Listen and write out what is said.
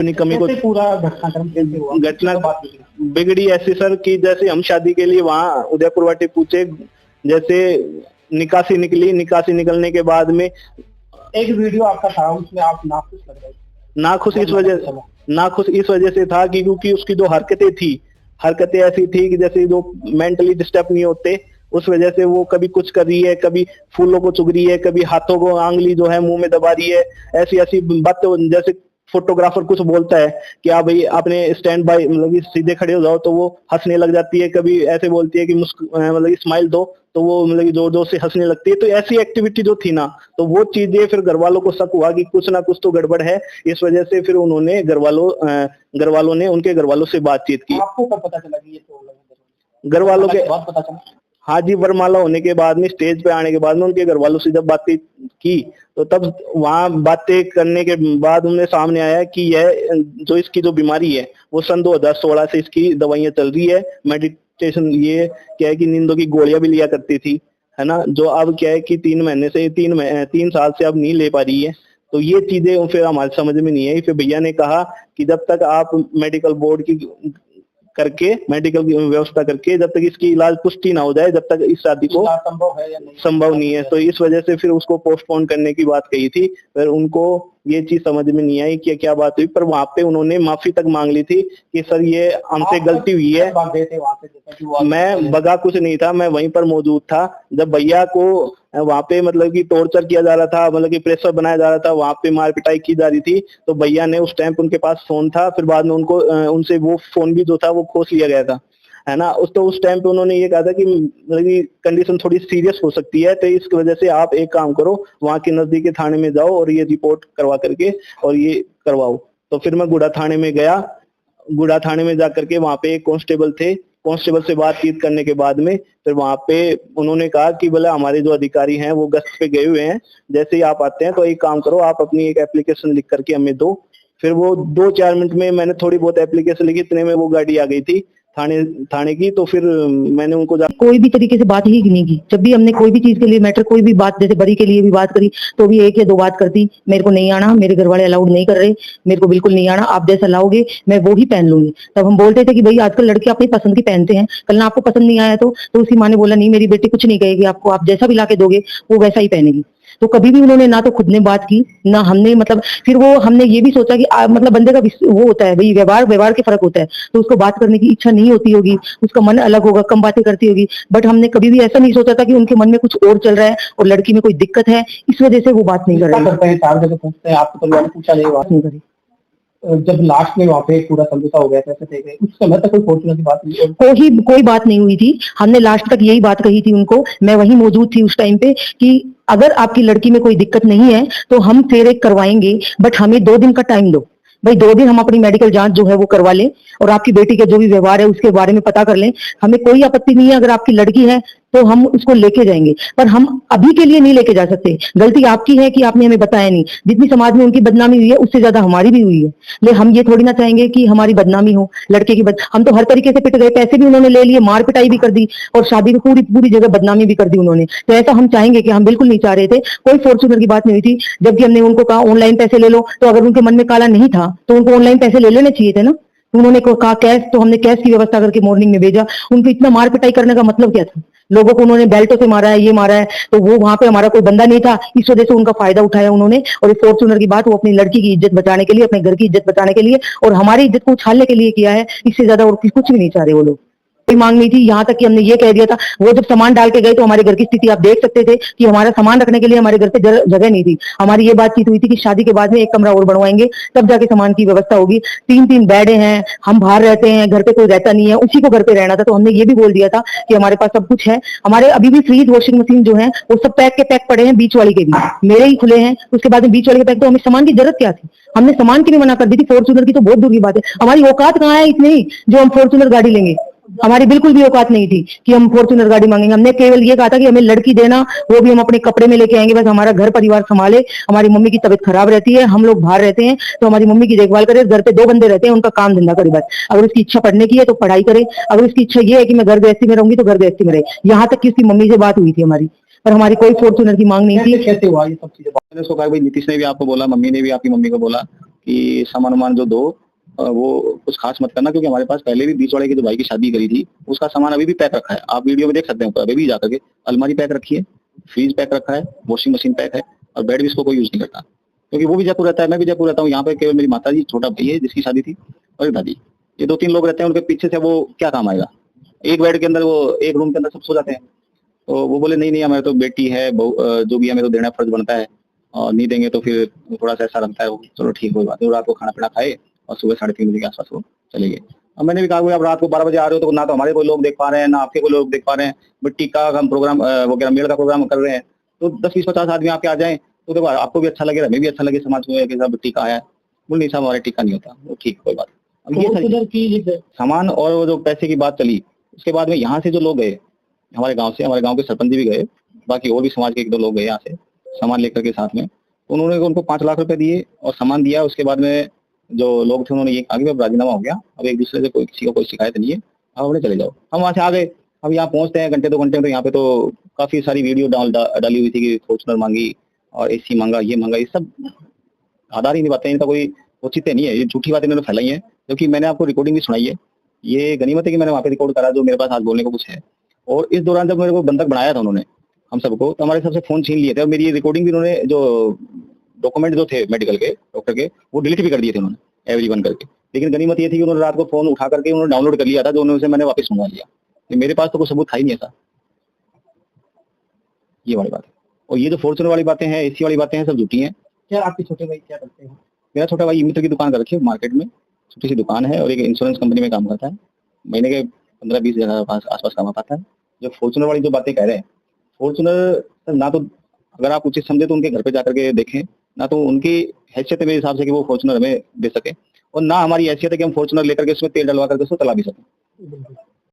अपनी कमी को पूरा घटनाक्रम कैसे हुआ? घटना बिगड़ी ऐसी सर कि जैसे हम शादी के लिए वहाँ उदयपुर वाटी पूछे, जैसे निकासी निकली, निकासी निकलने के बाद में एक वीडियो आपका था उसमें आप नाखुश लग रहे थे। नाखुश इस वजह से था कि क्योंकि उसकी जो हरकतें ऐसी थी कि जैसे जो मेंटली डिस्टर्ब नहीं होते, उस वजह से वो कभी कुछ कर रही है, कभी फूलों को चुग रही है, कभी हाथों को आंगली जो है मुंह में दबा रही है, ऐसी ऐसी बातें। जैसे फोटोग्राफर कुछ बोलता है कि हाँ भाई आपने स्टैंड बाय मतलब सीधे खड़े हो जाओ, तो वो हंसने लग जाती है। कभी ऐसे बोलती है कि मतलब स्माइल दो, तो वो मतलब जोर जोर से हंसने लगती है। तो ऐसी एक्टिविटी जो थी ना, तो वो चीजें फिर घर वालों को शक हुआ कि कुछ ना कुछ तो गड़बड़ है। इस वजह से फिर उन्होंने घर वालों ने उनके घर वालों से बातचीत की। आपको कब पता चला कि ये प्रॉब्लम घर वालों के बाद पता चला? हाँ जी, वरमाला होने के बाद में, स्टेज पे आने के बाद में उनके घर वालों से जब बातचीत की, तो तब वहां बातें करने के बाद उन्हें सामने आया कि यह जो इसकी जो बीमारी है वो सन 2016 से इसकी दवाइयां चल रही है। मेडिटेशन ये क्या है कि नींदों की गोलियां भी लिया करती थी, है ना, जो अब क्या है कि 3 साल से अब नहीं ले पा रही है। तो ये चीजें फिर हमारे समझ में नहीं आई। फिर भैया ने कहा कि जब तक आप मेडिकल की व्यवस्था करके जब तक इसकी इलाज पुष्टि ना हो जाए, जब तक इस शादी को संभव है या नहीं, संभव नहीं है। तो इस वजह से फिर उसको पोस्टपोन करने की बात कही थी। फिर उनको ये चीज समझ में नहीं आई कि क्या बात हुई, पर वहां पे उन्होंने माफी तक मांग ली थी कि सर ये हमसे गलती हुई है। मैं भगा कुछ नहीं था, मैं वहीं पर मौजूद था जब भैया को वहां पे मतलब कि टॉर्चर किया जा रहा था, मतलब कि प्रेशर बनाया जा रहा था, वहां पे मार पिटाई की जा रही थी। तो भैया ने उस टाइम पे उनके पास फोन था, फिर बाद में उनको उनसे वो फोन भी जो था वो खोस लिया गया था, है ना। उस टाइम पे उन्होंने ये कहा था कि मतलब कि कंडीशन थोड़ी सीरियस हो सकती है, तो इसकी वजह से आप एक काम करो, वहां के नजदीकी थाने में जाओ और ये रिपोर्ट करवा करके और ये करवाओ। तो फिर मैं गुड़ा थाने में गया। गुड़ा थाने में जाकर के वहां पे एक कांस्टेबल थे, कांस्टेबल से बातचीत करने के बाद में फिर वहां पे उन्होंने कहा कि बोले हमारे जो अधिकारी हैं वो गश्त पे गए हुए हैं, जैसे ही आप आते हैं तो एक काम करो, आप अपनी एक एप्लीकेशन लिख करके हमें दो। फिर वो 2-4 मिनट में मैंने थोड़ी बहुत एप्लीकेशन लिखी, इतने में वो गाड़ी आ गई थी थाने की। तो फिर मैंने उनको कोई भी तरीके से बात ही नहीं की। जब भी हमने कोई भी चीज के लिए मैटर, कोई भी बात, जैसे बरी के लिए भी बात करी तो भी 1 या 2 बात करती, मेरे को नहीं आना, मेरे घर वाले अलाउड नहीं कर रहे, मेरे को बिल्कुल नहीं आना, आप जैसा लाओगे मैं वो ही पहन लूंगी। तब हम बोलते थे कि भाई आजकल लड़के अपनी पसंद की पहनते हैं, कल ना आपको पसंद नहीं आया तो उसी माँ ने बोला नहीं मेरी बेटी कुछ नहीं कहेगी आपको, आप जैसा भी लाके दोगे वो वैसा ही पहनेगी। तो कभी भी उन्होंने ना तो खुद ने बात की ना हमने, मतलब फिर वो हमने ये भी सोचा कि मतलब बंदे का वो होता है भाई, व्यवहार के फर्क होता है, तो उसको बात करने की इच्छा नहीं होती होगी, उसका मन अलग होगा, कम बातें करती होगी। बट हमने कभी भी ऐसा नहीं सोचा था कि उनके मन में कुछ और चल रहा है और लड़की में कोई दिक्कत है, इस वजह से वो बात नहीं कर रहे। 4 जगह पूछते हैं, आपको परिवार ने पूछा नहीं, बात नहीं करी। जब लास्ट में वहाँ पे पूरा समझौता हो गया था, उस समय तक कोई फॉर्चूनर की बात नहीं, कोई बात नहीं हुई थी। हमने लास्ट तक यही बात कही थी उनको, मैं वहीं मौजूद थी उस टाइम पे, कि अगर आपकी लड़की में कोई दिक्कत नहीं है तो हम फिर एक करवाएंगे, बट हमें 2 दिन का टाइम दो भाई। 2 दिन हम अपनी मेडिकल जांच जो है वो करवा लें और आपकी बेटी का जो भी व्यवहार है उसके बारे में पता कर लें। हमें कोई आपत्ति नहीं है, अगर आपकी लड़की है तो हम उसको लेके जाएंगे, पर हम अभी के लिए नहीं लेके जा सकते। गलती आपकी है कि आपने हमें बताया नहीं। जितनी समाज में उनकी बदनामी हुई है उससे ज्यादा हमारी भी हुई है, लेकिन हम ये थोड़ी ना चाहेंगे कि हमारी बदनामी हो, लड़के की हम तो हर तरीके से पिट गए, पैसे भी उन्होंने ले लिए, मार पिटाई भी कर दी और शादी में पूरी जगह बदनामी भी कर दी उन्होंने। तो ऐसा हम चाहेंगे कि हम बिल्कुल नहीं चाह रहे थे, कोई फॉर्चूनर की बात नहीं हुई थी। जबकि हमने उनको कहा ऑनलाइन पैसे ले लो, तो अगर उनके मन में काला नहीं था तो उनको ऑनलाइन पैसे ले लेने चाहिए थे ना। उन्होंने कहा कैश, तो हमने कैश की व्यवस्था करके मॉर्निंग में भेजा। उनको इतना मार पिटाई करने का मतलब क्या था? लोगों को उन्होंने बेल्टों से मारा है, ये मारा है, तो वो वहां पे हमारा कोई बंदा नहीं था, इस वजह से उनका फायदा उठाया उन्होंने। और फॉर्चूनर की बात वो अपनी लड़की की इज्जत बचाने के लिए, अपने घर की इज्जत बचाने के लिए और हमारी इज्जत को उछालने के लिए किया है। इससे ज्यादा और कुछ भी नहीं चाह रहे वो लोग। कोई मांग नहीं थी, यहाँ तक कि हमने ये कह दिया था, वो जब सामान डाल के गए तो हमारे घर की स्थिति आप देख सकते थे कि हमारा सामान रखने के लिए हमारे घर पे जगह नहीं थी। हमारी ये बातचीत हुई थी कि शादी के बाद में 1 कमरा और बनवाएंगे, तब जाके सामान की व्यवस्था होगी। 3 बेड हैं, हम बाहर रहते हैं, घर पे कोई रहता नहीं है, उसी को घर पे रहना था। तो हमने ये भी बोल दिया था कि हमारे पास सब कुछ है, हमारे अभी भी फ्रीज वॉशिंग मशीन जो है वो सब पैक के पैक पड़े हैं, बीच वाली के भी मेरे ही खुले हैं, उसके बाद में बीच वाले के पैक। तो हमें सामान की जरूरत क्या थी? हमने सामान की भी मना कर दी थी, फॉर्चूनर की तो बहुत दूर की बात है। हमारी औकात कहाँ है इतनी जो हम फॉर्चूनर गाड़ी लेंगे? हमारी बिल्कुल भी औकात नहीं थी कि हम फॉर्चूनर गाड़ी मांगेंगे। हमने केवल ये कहा था कि हमें लड़की देना, वो भी हम अपने कपड़े में लेके आएंगे, बस हमारा घर परिवार संभाले। हमारी मम्मी की तबीयत खराब रहती है, हम लोग बाहर रहते हैं, तो हमारी मम्मी की देखभाल करे। घर पे 2 बंदे रहते हैं, उनका काम धंधा करे बस। अगर उसकी इच्छा पढ़ने की है तो पढ़ाई करे, अगर उसकी इच्छा ये है कि मैं घर गृहस्थी में रहूंगी तो घर गृहस्थी में रहे। यहाँ तक कि उसकी मम्मी से बात हुई थी हमारी, पर हमारी कोई फॉर्चूनर की मांग नहीं थी। कैसे हुआ ये सब चीजें? मैंने उसको कहा भाई, नीतीश ने भी आपको बोला, मम्मी ने भी आपकी मम्मी को बोला कि सामान जो दो वो कुछ खास मत करना, क्योंकि हमारे पास पहले भी बीच वाले के जो भाई की शादी करी थी उसका सामान अभी भी पैक रखा है, आप वीडियो में देख सकते हैं। अभी भी जाकर के अलमारी पैक रखी है, फ्रिज पैक रखा है, वॉशिंग मशीन पैक है, और बेड भी इसको कोई यूज नहीं करता, क्योंकि वो भी जयपुर रहता है, मैं भी जयपुर रहता हूँ। यहाँ पे केवल मेरी माता जी, छोटा भाई है जिसकी शादी थी, और एक दादी, ये 2-3 लोग रहते हैं। उनके पीछे से वो क्या काम आएगा, एक बेड के अंदर वो एक रूम के अंदर सब सो जाते हैं। तो वो बोले नहीं हमारे तो बेटी है, जो भी हमें तो देना फर्ज बनता है, और नहीं देंगे तो फिर थोड़ा सा ऐसा लगता है। चलो ठीक, कोई बात नहीं। रात को खाना पीना खाए और सुबह 3:30 बजे के आसपास वो चले गए। अब मैंने भी कहा आप रात को 12 बजे आ रहे हो तो ना तो हमारे कोई लोग देख पा रहे हैं, ना आपके कोई लोग देख पा रहे हैं, मिट्टी का हम प्रोग्राम वगैरह मेल का प्रोग्राम कर रहे हैं, तो 10-20-50 आदमी आपके आ जाए तो देखो आपको भी अच्छा लगेगा, हमें भी अच्छा लगे, समाज को टीका आया है। बोल नहीं साहब हमारे टीका नहीं होता। वो ठीक, कोई बात। अब ये सामान और वो जो पैसे की बात चली, उसके बाद में यहाँ से जो लोग गए हमारे गांव से, हमारे गांव के सरपंच भी गए, बाकी और भी समाज के 1-2 लोग गए यहाँ से सामान लेकर के साथ में। उन्होंने उनको 5 लाख रुपए दिए और सामान दिया। उसके बाद में जो लोग थे उन्होंने ये कहा कि अब राजीनामा हो गया, अब एक दूसरे से कोई किसी को कोई शिकायत नहीं है, अब अपने चले जाओ। हम वहाँ से आ गए। अब यहाँ पहुंचते हैं 1-2 घंटे में, तो यहाँ पे तो काफी सारी वीडियो डाली हुई थी कि फॉर्च्यूनर मांगी और एसी मांगा, ये मांगा, ये सब आधार ही नहीं बातें, इनका कोई औचित्य नहीं है, ये झूठी बातें इन्होंने फैलाई है। क्योंकि मैंने आपको रिकॉर्डिंग भी सुनाई है, ये गनीमत है कि मैंने वहाँ पे रिकॉर्ड करा जो मेरे पास आज बोलने को कुछ है। और इस दौरान जब मेरे को बंधक बनाया था उन्होंने हम सबको, तो हमारे सबसे फोन छीन लिए थे और मेरी रिकॉर्डिंग भी उन्होंने, जो डॉक्यूमेंट जो थे मेडिकल के डॉक्टर के, वो डिलीट भी कर दिए थे उन्होंने एवरीवन करके। लेकिन गनीमत ये थी कि उन्होंने रात को फोन उठा करके उन्होंने डाउनलोड कर लिया था, जो उन्होंने मैंने वापस सुनवा लिया। मेरे पास तो कोई सबूत था ही नहीं ऐसा। ये वाली बात है। और ये जो फॉर्च्यूनर वाली बातें हैं, एसी वाली बातें हैं, सब झूठी हैं। क्या आपके छोटे भाई क्या करते हैं? मेरा छोटा भाई मित्र की दुकान कर रखी है मार्केट में, छोटी सी दुकान है, और एक इंश्योरेंस कंपनी में काम करता है। महीने के 15-20 हज़ार आसपास कमा पाता है। जो फॉर्च्यूनर वाली जो बातें कह रहे हैं, फॉर्च्यूनर ना तो अगर आप उचित समझे तो उनके घर पे जाकर के देखें, ना तो उनकी हैसियत है मेरे हिसाब से कि वो फॉर्च्यूनर हमें दे सके, और ना हमारी हैसियत है कि हम फॉर्च्यूनर लेकर के उसमें तेल डलवा करके उसको चला भी सकें।